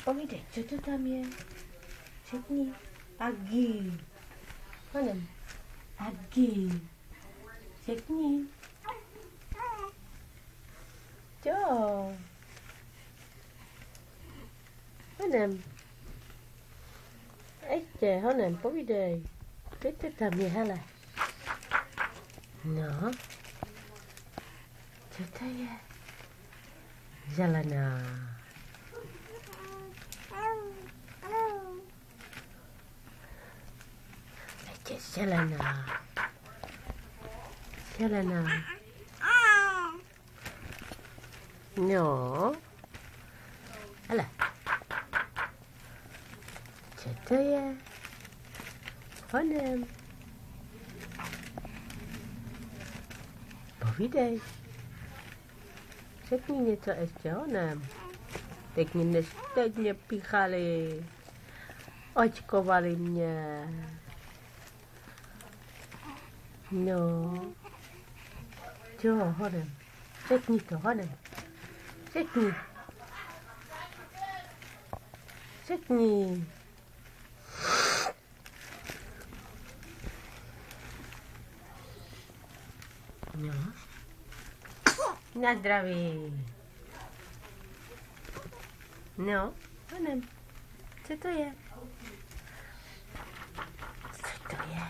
Povídej, co to tam je? Řekni. Agi. Honem. Agi. Řekni. Co? Honem. Ještě, honem, povídej. Co to tam je, hele? No. Co to je? Zelená. Ještě zelená. Zelená. No. Hele. Co to je? Honem. Povídej. Řekni něco ještě, honem. Teď mě píchali. Očkovali mě. No. Co, honem? Řekni to, honem. Řekni. Řekni. No. Na zdraví. No, honem. Co to je? Co to je?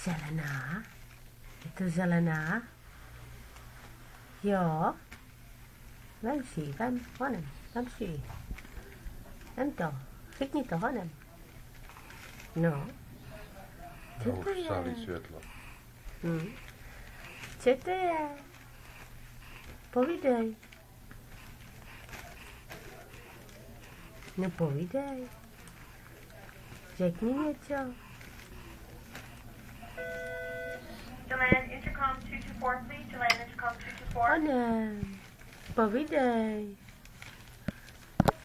Zelená? Je to zelená? Jo? Vem si, vem, honem, vem si. Vem to, chytni to, honem. No. Co to je? Světlo. Co to je? Povídej. No povídej. Řekni něco. Deland Intercom 224, please. Deland Intercom 224. Honem, povídej.